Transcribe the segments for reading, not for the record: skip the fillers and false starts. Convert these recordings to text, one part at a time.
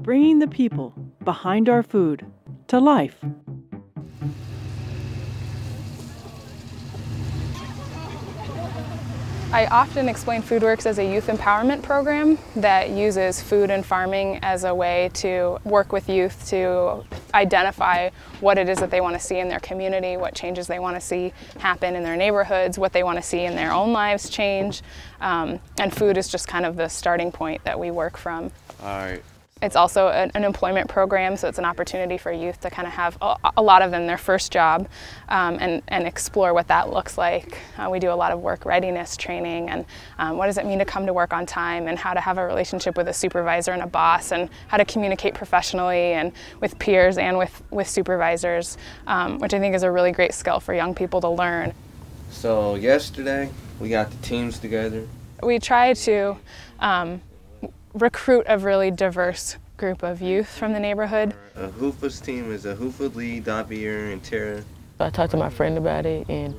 bringing the people behind our food to life. I often explain FoodWorks as a youth empowerment program that uses food and farming as a way to work with youth to identify what it is that they want to see in their community, what changes they want to see happen in their neighborhoods, what they want to see in their own lives change. And food is just kind of the starting point that we work from. All right. It's also an employment program, so it's an opportunity for youth to kind of have a lot of them their first job and explore what that looks like. We do a lot of work readiness training and what does it mean to come to work on time and how to have a relationship with a supervisor and a boss and how to communicate professionally and with peers and with supervisors, which I think is a really great skill for young people to learn. So yesterday we got the teams together. We try to recruit a really diverse group of youth from the neighborhood. Hufa's team is Hufa, Lee, Davier, and Tara. I talked to my friend about it and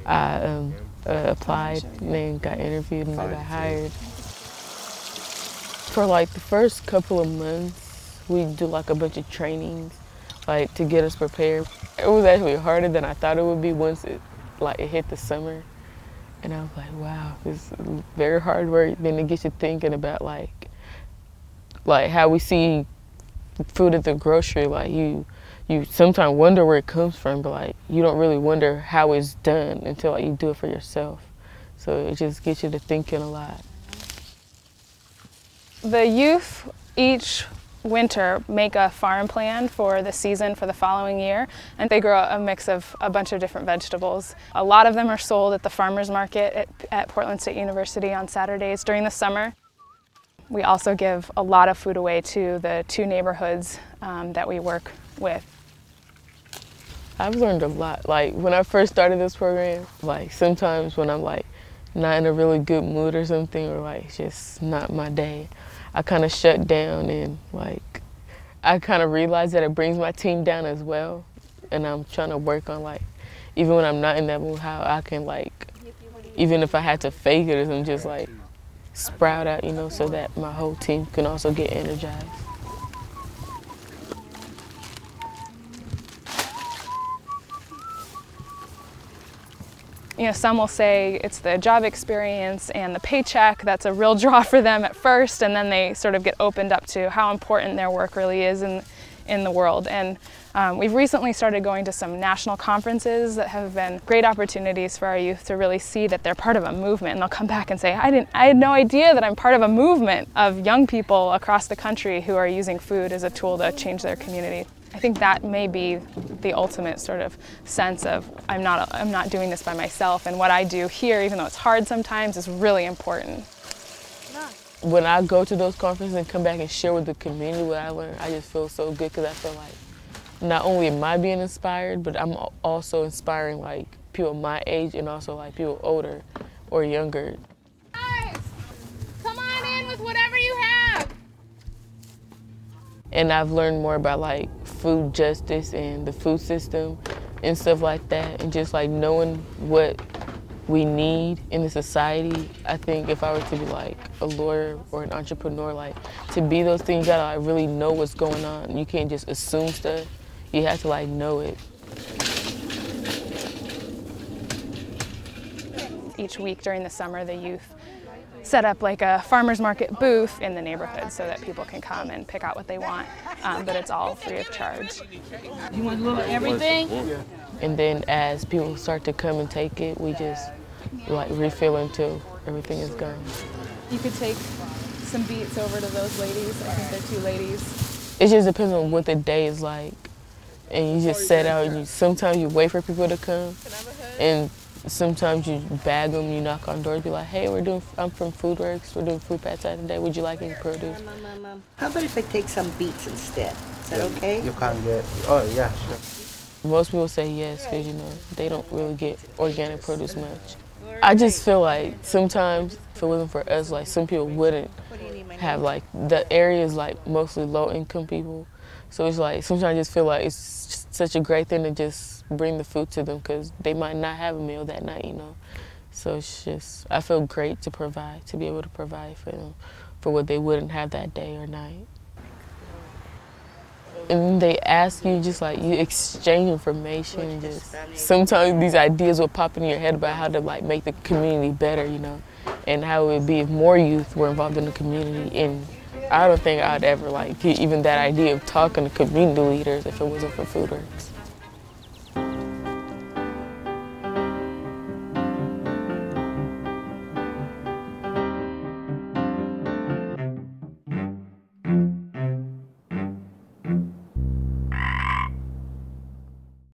I applied and then got interviewed and I got hired. For like the first couple of months, we do like a bunch of trainings like to get us prepared. It was actually harder than I thought it would be once it hit the summer. And I was like, wow, it's very hard work. Then it gets you thinking about like how we see food at the grocery, like you sometimes wonder where it comes from, but like you don't really wonder how it's done until like you do it for yourself. So it just gets you to thinking a lot. The youth each winter make a farm plan for the season for the following year, and they grow a mix of a bunch of different vegetables. A lot of them are sold at the farmers market at Portland State University on Saturdays during the summer. We also give a lot of food away to the 2 neighborhoods that we work with. I've learned a lot. Like when I first started this program, like sometimes when I'm like not in a really good mood or something, or like just not my day, I kind of shut down and like I kind of realize that it brings my team down as well. And I'm trying to work on like, even when I'm not in that mood, how I can like, even if I had to fake it, I'm just like sprout out, you know, so that my whole team can also get energized. You know, some will say it's the job experience and the paycheck that's a real draw for them at first, and then they sort of get opened up to how important their work really is in the world. And we've recently started going to some national conferences that have been great opportunities for our youth to really see that they're part of a movement, and they'll come back and say, I had no idea that I'm part of a movement of young people across the country who are using food as a tool to change their community. I think that may be the ultimate sort of sense of I'm not doing this by myself, and what I do here, even though it's hard sometimes, is really important. When I go to those conferences and come back and share with the community what I learned, I just feel so good because I feel like not only am I being inspired, but I'm also inspiring like people my age and also like people older or younger. Guys, come on in with whatever you have. And I've learned more about like food justice and the food system and stuff like that, and just like knowing what we need in the society. I think if I were to be like a lawyer or an entrepreneur, like to be those things, you gotta like really know what's going on. You can't just assume stuff. You have to like know it. Each week during the summer, the youth set up like a farmer's market booth in the neighborhood so that people can come and pick out what they want, but it's all free of charge. You want a little of everything? And then as people start to come and take it, we just like refill until everything is gone. You could take some beets over to those ladies. I think they're 2 ladies. It just depends on what the day is like. And you just set out, and sometimes you wait for people to come, and sometimes you bag them, you knock on doors, be like, hey, I'm from FoodWorks, we're doing food pad side today, would you like any produce? How about if I take some beets instead? Is that okay? You can't get, oh yeah, sure. Most people say yes, because you know, they don't really get organic produce much. I just feel like sometimes if it wasn't for us, like some people wouldn't have like, the area is like mostly low income people. So it's like, sometimes I just feel like it's just such a great thing to just bring the food to them because they might not have a meal that night, you know. So it's just, I feel great to provide, to be able to provide for them for what they wouldn't have that day or night. And they ask you, just like you exchange information. Just sometimes these ideas will pop in your head about how to like make the community better, you know, and how it would be if more youth were involved in the community. And I don't think I'd ever like get even that idea of talking to community leaders if it wasn't for Food Works.